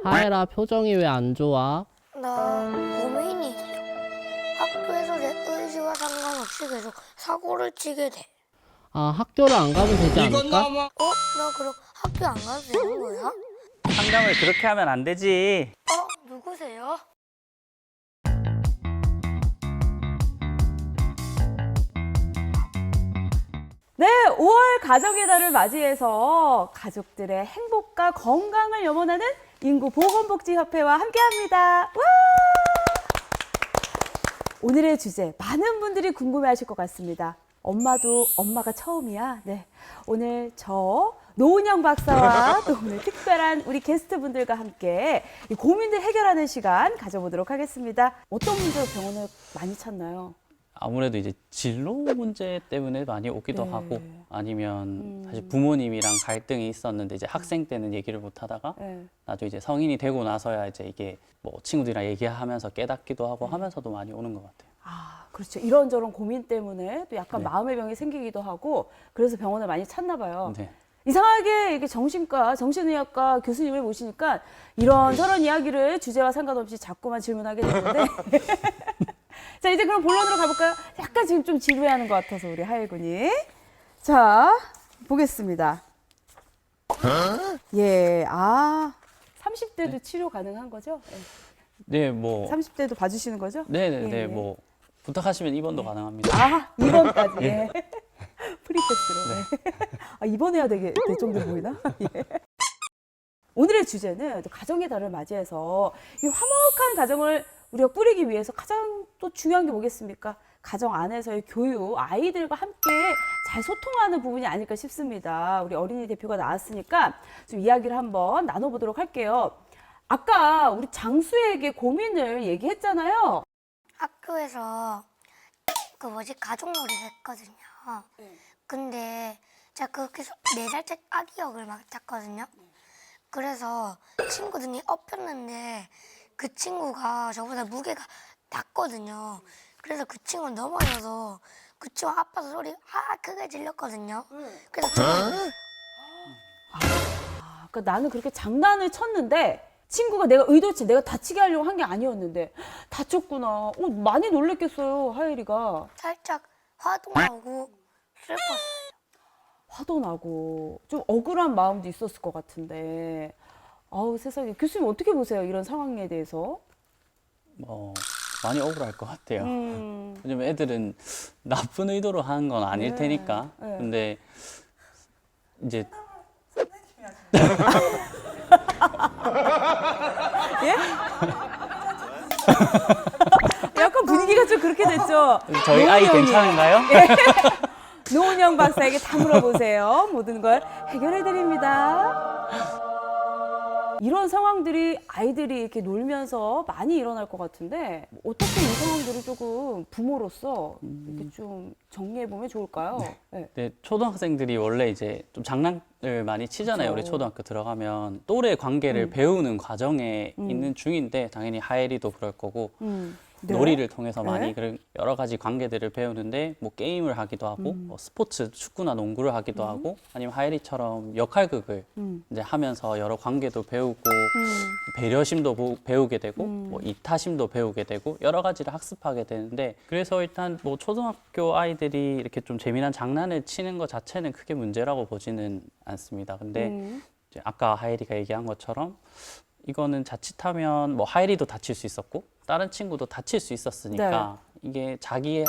하예라, 표정이 왜 안 좋아? 나 고민이 있어. 학교에서 내 의지와 상관없이 계속 사고를 치게 돼. 아, 학교를 안 가면 되지 않을까? 나 그럼 학교 안 가도 되는 거야? 상담을 그렇게 하면 안 되지. 누구세요? 네, 5월 가족의 달을 맞이해서 가족들의 행복과 건강을 염원하는 인구보건복지협회와 함께합니다. 와! 오늘의 주제, 많은 분들이 궁금해하실 것 같습니다. 엄마도 엄마가 처음이야. 네, 오늘 저 노은영 박사와 또 오늘 특별한 우리 게스트분들과 함께 이 고민들 해결하는 시간 가져보도록 하겠습니다. 어떤 문제로 병원을 많이 찾나요? 아무래도 이제 진로 문제 때문에 많이 오기도 네. 하고 아니면 사실 부모님이랑 갈등이 있었는데 이제 학생 때는 얘기를 못 하다가 네. 나중에 이제 성인이 되고 나서야 이제 이게 뭐 친구들이랑 얘기하면서 깨닫기도 하고 하면서도 많이 오는 것 같아요. 아, 그렇죠. 이런저런 고민 때문에 또 약간 네. 마음의 병이 생기기도 하고 그래서 병원을 많이 찾나 봐요. 네. 이상하게 이렇게 정신과, 정신의학과 교수님을 모시니까 이런저런 이야기를 주제와 상관없이 자꾸만 질문하게 되는데 자, 이제 그럼 본론으로 가볼까요? 약간 지금 좀 지루해하는 것 같아서 우리 하예군이. 자, 보겠습니다. 예, 30대도 치료 가능한 거죠? 네, 뭐 30대도 봐주시는 거죠? 네네네 예. 뭐 부탁하시면 입원도 가능합니다. 2번까지. 예. 프리패스로. 네. 입원해야 될 정도 보이나? 예. 오늘의 주제는 또 가정의 달을 맞이해서 이 화목한 가정을 우리가 꾸리기 위해서 가장 또 중요한 게 뭐겠습니까? 가정 안에서의 교육, 아이들과 함께 잘 소통하는 부분이 아닐까 싶습니다. 우리 어린이 대표가 나왔으니까 좀 이야기를 한번 나눠보도록 할게요. 아까 우리 장수에게 고민을 얘기했잖아요. 학교에서 가족놀이를 했거든요. 근데 제가 그렇게 4살째 아기 역을 맡았거든요. 그래서 친구 등이 엎였는데 그 친구가 저보다 무게가 낮거든요. 그래서 그 친구는 넘어져서 그 친구 아파서 소리 크게 질렀거든요. 그래서 저는 그러니까 나는 그렇게 장난을 쳤는데 친구가 내가 의도치 내가 다치게 하려고 한 게 아니었는데 다쳤구나. 많이 놀랬겠어요, 하예리가. 살짝 화도 나고 슬펐어요. 화도 나고 좀 억울한 마음도 있었을 것 같은데 아우 세상에. 교수님 어떻게 보세요, 이런 상황에 대해서? 뭐 많이 억울할 것 같아요. 음. 왜냐면 애들은 나쁜 의도로 하는 건 아닐 네. 테니까. 네. 근데 이제 예? 약간 분위기가 좀 그렇게 됐죠. 저희 아이 노은영이. 괜찮은가요? 노은영 박사에게 다 물어보세요. 모든 걸 해결해 드립니다. 이런 상황들이 아이들이 이렇게 놀면서 많이 일어날 것 같은데 어떻게 이 상황들을 조금 부모로서 이렇게 좀 정리해 보면 좋을까요? 네. 네, 초등학생들이 원래 이제 좀 장난을 많이 치잖아요. 그쵸. 우리 초등학교 들어가면 또래 관계를 배우는 과정에 있는 중인데 당연히 하예리도 그럴 거고 네. 놀이를 통해서 많이 네. 그런 여러 가지 관계들을 배우는데 뭐 게임을 하기도 하고 뭐 스포츠, 축구나 농구를 하기도 하고 아니면 하예리처럼 역할극을 이제 하면서 여러 관계도 배우고 배려심도 배우게 되고 뭐 이타심도 배우게 되고 여러 가지를 학습하게 되는데 그래서 일단 뭐 초등학교 아이들이 이렇게 좀 재미난 장난을 치는 것 자체는 크게 문제라고 보지는 않습니다. 근데 이제 아까 하예리가 얘기한 것처럼 이거는 자칫하면 뭐 하예리도 다칠 수 있었고 다른 친구도 다칠 수 있었으니까 이게 자기한테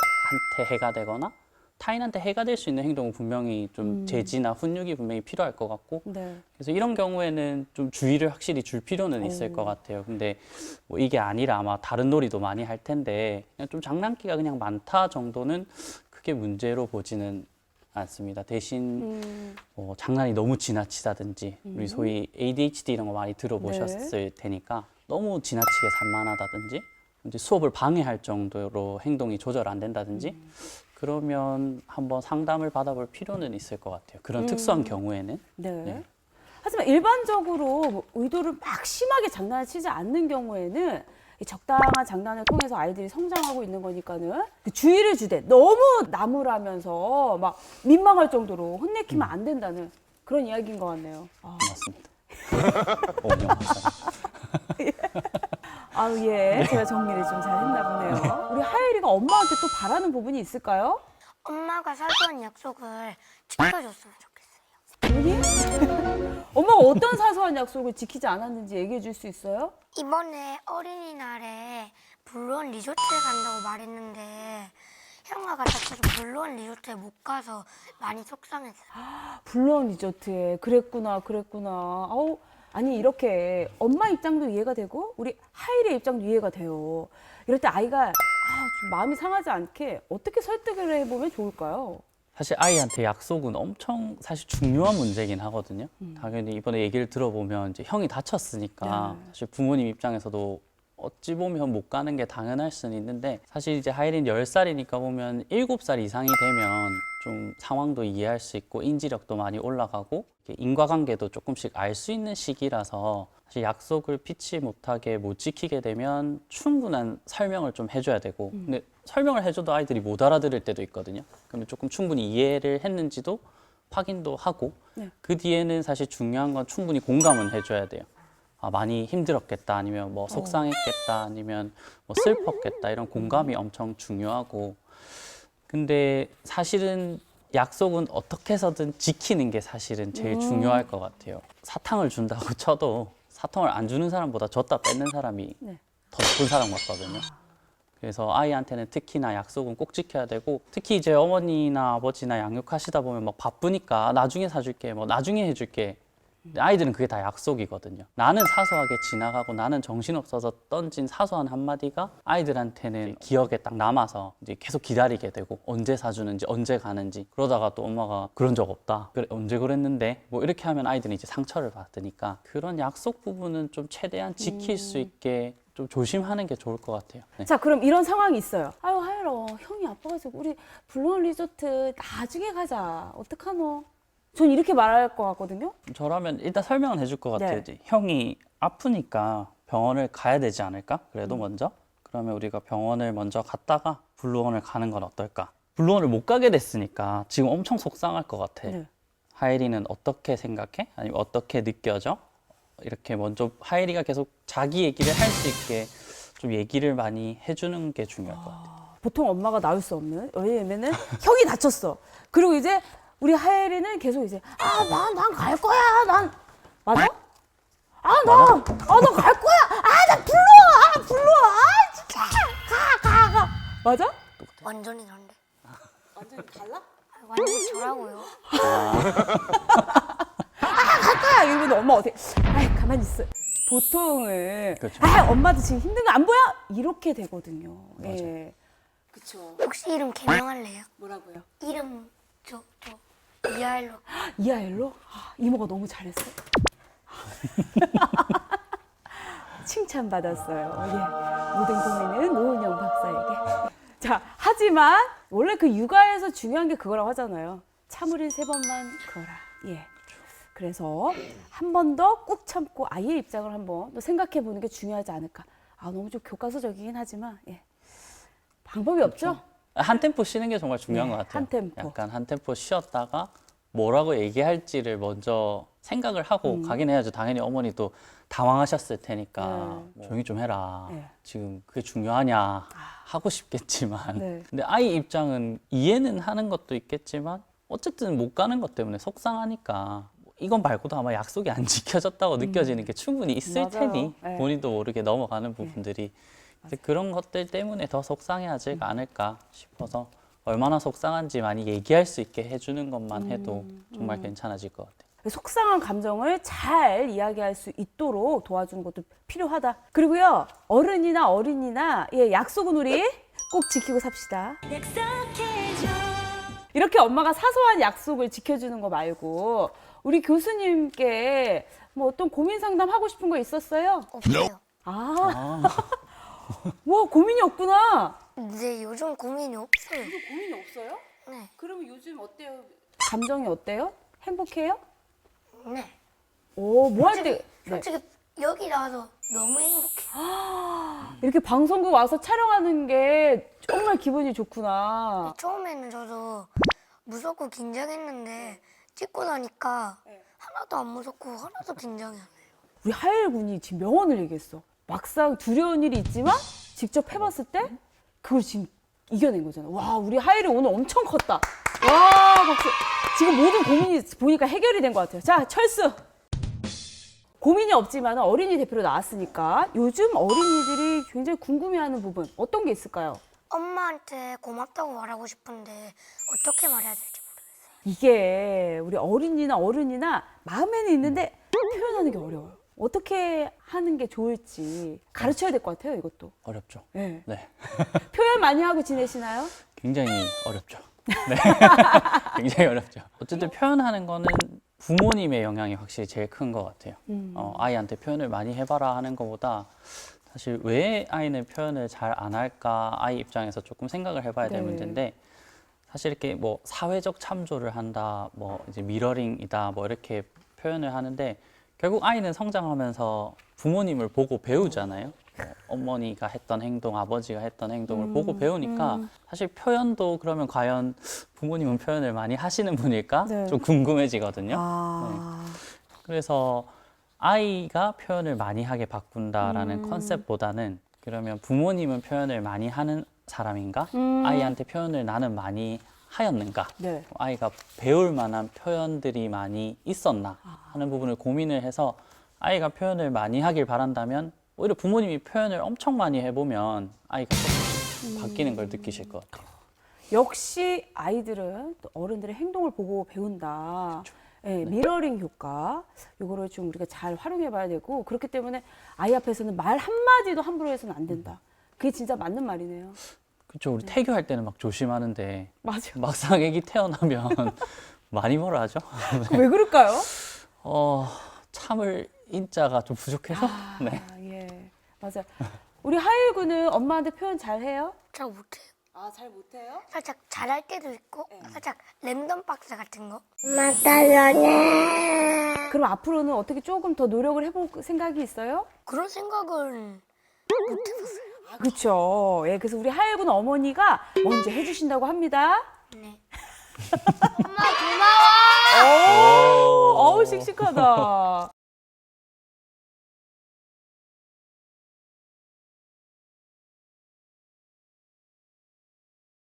해가 되거나 타인한테 해가 될 수 있는 행동은 분명히 좀 제지나 훈육이 분명히 필요할 것 같고 네. 그래서 이런 경우에는 좀 주의를 확실히 줄 필요는 있을 것 같아요. 근데 뭐 이게 아니라 아마 다른 놀이도 많이 할 텐데 그냥 좀 장난기가 그냥 많다 정도는 크게 문제로 보지는 않습니다. 대신 뭐 장난이 너무 지나치다든지 우리 소위 ADHD 이런 거 많이 들어보셨을 테니까 너무 지나치게 산만하다든지 이제 수업을 방해할 정도로 행동이 조절 안 된다든지 그러면 한번 상담을 받아볼 필요는 있을 것 같아요. 그런 특수한 경우에는. 네. 네. 하지만 일반적으로 뭐 의도를 막 심하게 장난을 치지 않는 경우에는 이 적당한 장난을 통해서 아이들이 성장하고 있는 거니까는 그 주의를 주되 너무 나무라면서 막 민망할 정도로 혼내키면 안 된다는 그런 이야기인 것 같네요. 맞습니다. 오은영 박사. 아우 예, 제가 정리를 좀 잘 했나 보네요. 우리 하율이가 엄마한테 또 바라는 부분이 있을까요? 엄마가 사소한 약속을 지켜줬으면 좋겠어요. 아니? 엄마가 어떤 사소한 약속을 지키지 않았는지 얘기해 줄 수 있어요? 이번에 어린이날에 블루원 리조트에 간다고 말했는데 형아가 다쳐서 블루원 리조트에 못 가서 많이 속상했어요. 블루원 리조트에 그랬구나. 아우 아니 이렇게 엄마 입장도 이해가 되고 우리 하율의 입장도 이해가 돼요. 이럴 때 아이가 좀 마음이 상하지 않게 어떻게 설득을 해보면 좋을까요? 사실 아이한테 약속은 엄청 사실 중요한 문제긴 하거든요. 당연히 이번에 얘기를 들어보면 이제 형이 다쳤으니까 사실 부모님 입장에서도 어찌 보면 못 가는 게 당연할 수는 있는데 사실 이제 하이린 10살이니까 보면 7살 이상이 되면 좀 상황도 이해할 수 있고 인지력도 많이 올라가고 인과관계도 조금씩 알 수 있는 시기라서 사실 약속을 피치 못하게 못 지키게 되면 충분한 설명을 좀 해줘야 되고 근데 설명을 해줘도 아이들이 못 알아들을 때도 있거든요. 그러면 조금 충분히 이해를 했는지도 확인도 하고 그 뒤에는 사실 중요한 건 충분히 공감은 해줘야 돼요. 아, 많이 힘들었겠다 아니면 뭐 속상했겠다 아니면 뭐 슬펐겠다 이런 공감이 엄청 중요하고 근데 사실은 약속은 어떻게 해서든 지키는 게 사실은 제일 중요할 것 같아요. 사탕을 준다고 쳐도 사탕을 안 주는 사람보다 줬다 뺏는 사람이 더 나쁜 사람 같거든요. 그래서 아이한테는 특히나 약속은 꼭 지켜야 되고 특히 이제 어머니나 아버지나 양육하시다 보면 막 바쁘니까 나중에 사줄게 뭐 나중에 해줄게 근데 아이들은 그게 다 약속이거든요. 나는 사소하게 지나가고 나는 정신없어서 던진 사소한 한마디가 아이들한테는 기억에 딱 남아서 이제 계속 기다리게 되고 언제 사주는지 언제 가는지 그러다가 또 엄마가 그런 적 없다. 그래 언제 그랬는데 뭐 이렇게 하면 아이들은 이제 상처를 받으니까 그런 약속 부분은 좀 최대한 지킬 수 있게 좀 조심하는 게 좋을 것 같아요. 네. 자, 그럼 이런 상황이 있어요. 아유, 하율아, 형이 아파가지고 우리 블루원 리조트 나중에 가자. 어떡하노? 전 이렇게 말할 것 같거든요. 저라면 일단 설명은 해줄 것 같아요. 네. 이제 형이 아프니까 병원을 가야 되지 않을까? 그래도 먼저? 그러면 우리가 병원을 먼저 갔다가 블루원을 가는 건 어떨까? 블루원을 못 가게 됐으니까 지금 엄청 속상할 것 같아. 네. 하예리는 어떻게 생각해? 아니면 어떻게 느껴져? 이렇게 먼저 하예리가 계속 자기 얘기를 할 수 있게 좀 얘기를 많이 해주는 게 중요할 것 같아요. 보통 엄마가 나올 수 없는. 왜냐면은 형이 다쳤어. 그리고 이제 우리 하율이는 계속 이제 난 갈 거야. 맞아? 나 갈 거야. 나 불러. 진짜. 가. 맞아? 완전히 다른데. 완전히 달라? 완전히 저라고요. 갈 거야. 이러면 엄마 어떻게? 가만히 있어. 보통은 그렇죠. 엄마도 지금 힘든 거 안 보여? 이렇게 되거든요. 예. 그렇죠. 혹시 이름 개명할래요? 뭐라고요? 이름 저 이하일로. 이하일로? 이모가 너무 잘했어. 칭찬받았어요. 예. 모든 고민은 노은영 박사에게. 자, 하지만 원래 그 육아에서 중요한 게 그거라고 하잖아요. 참으린 3번만 그어라. 예. 그래서 한 번 더 꾹 참고 아이의 입장을 한번 또 생각해 보는 게 중요하지 않을까. 너무 좀 교과서적이긴 하지만 예. 방법이 없죠? 한 템포 쉬는 게 정말 중요한 것 같아요. 한 템포. 약간 한 템포 쉬었다가 뭐라고 얘기할지를 먼저 생각을 하고 가긴 해야죠. 당연히 어머니도 당황하셨을 테니까 뭐 조용히 좀 해라. 네. 지금 그게 중요하냐 하고 싶겠지만 네. 근데 아이 입장은 이해는 하는 것도 있겠지만 어쨌든 못 가는 것 때문에 속상하니까 이건 말고도 아마 약속이 안 지켜졌다고 느껴지는 게 충분히 있을 맞아요. 테니 네. 본인도 모르게 넘어가는 부분들이 이제 그런 것들 때문에 더 속상해하지 않을까 싶어서 얼마나 속상한지 많이 얘기할 수 있게 해주는 것만 해도 정말 괜찮아질 것 같아요. 속상한 감정을 잘 이야기할 수 있도록 도와주는 것도 필요하다. 그리고요, 어른이나 약속은 우리 꼭 지키고 삽시다. 이렇게 엄마가 사소한 약속을 지켜주는 거 말고 우리 교수님께 뭐 어떤 고민 상담 하고 싶은 거 있었어요? 없어요. 와, 고민이 없구나. 근데 요즘 고민이 없어요. 고민이 없어요? 네. 그러면 요즘 어때요? 감정이 어때요? 행복해요? 네. 오, 뭐 할 때? 솔직히 여기 나와서 너무 행복해요. 이렇게 방송국 와서 촬영하는 게 정말 기분이 좋구나. 처음에는 저도 무섭고 긴장했는데 찍고 나니까 하나도 안 무섭고 하나도 긴장이 안 해요. 우리 하율 군이 지금 명언을 얘기했어. 막상 두려운 일이 있지만 직접 해봤을 때 그걸 지금 이겨낸 거잖아. 와, 우리 하율이 오늘 엄청 컸다. 와, 박수. 지금 모든 고민이 보니까 해결이 된 것 같아요. 자, 철수. 고민이 없지만 어린이 대표로 나왔으니까 요즘 어린이들이 굉장히 궁금해하는 부분 어떤 게 있을까요? 엄마한테 고맙다고 말하고 싶은데 어떻게 말해야 될지 모르겠어요. 이게 우리 어린이나 어른이나 마음에는 있는데 표현하는 게 어려워요. 어떻게 하는 게 좋을지 가르쳐야 될 것 같아요, 이것도. 어렵죠. 네. 네. 표현 많이 하고 지내시나요? 굉장히 어렵죠. 네. 굉장히 어렵죠. 어쨌든 표현하는 거는 부모님의 영향이 확실히 제일 큰 것 같아요. 아이한테 표현을 많이 해봐라 하는 것보다 사실 왜 아이는 표현을 잘 안 할까 아이 입장에서 조금 생각을 해봐야 될 네. 문제인데 사실 이렇게 뭐 사회적 참조를 한다, 뭐 이제 미러링이다, 뭐 이렇게 표현을 하는데 결국 아이는 성장하면서 부모님을 보고 배우잖아요. 어머니가 했던 행동, 아버지가 했던 행동을 보고 배우니까 사실 표현도 그러면 과연 부모님은 표현을 많이 하시는 분일까? 네. 좀 궁금해지거든요. 아, 그래서 아이가 표현을 많이 하게 바꾼다라는 컨셉보다는 그러면 부모님은 표현을 많이 하는 사람인가? 아이한테 표현을 나는 많이 하였는가? 네. 아이가 배울 만한 표현들이 많이 있었나 하는 부분을 고민을 해서 아이가 표현을 많이 하길 바란다면 오히려 부모님이 표현을 엄청 많이 해보면 아이가 조금 바뀌는 걸 느끼실 것 같아요. 역시 아이들은 또 어른들의 행동을 보고 배운다. 예, 미러링 효과 이거를 좀 우리가 잘 활용해 봐야 되고 그렇기 때문에 아이 앞에서는 말 한마디도 함부로 해서는 안 된다. 그게 진짜 맞는 말이네요. 그렇죠. 우리 태교할 때는 막 조심하는데 맞아. 막상 애기 태어나면 많이 뭐라 하죠? 왜 그럴까요? 참을 인자가 좀 부족해서. 네. 아, 예, 맞아. 우리 하율 군은 엄마한테 표현 잘 해요? 잘 못해요. 아, 잘 못해요? 살짝 잘할 때도 있고 살짝 랜덤 박스 같은 거. 그럼 앞으로는 어떻게 조금 더 노력을 해볼 생각이 있어요? 그런 생각은 못 해봤어요. 그렇죠. 예, 그래서 우리 하율 군 어머니가 먼저 해주신다고 합니다. 네. 엄마 고마워. 어우, 씩씩하다.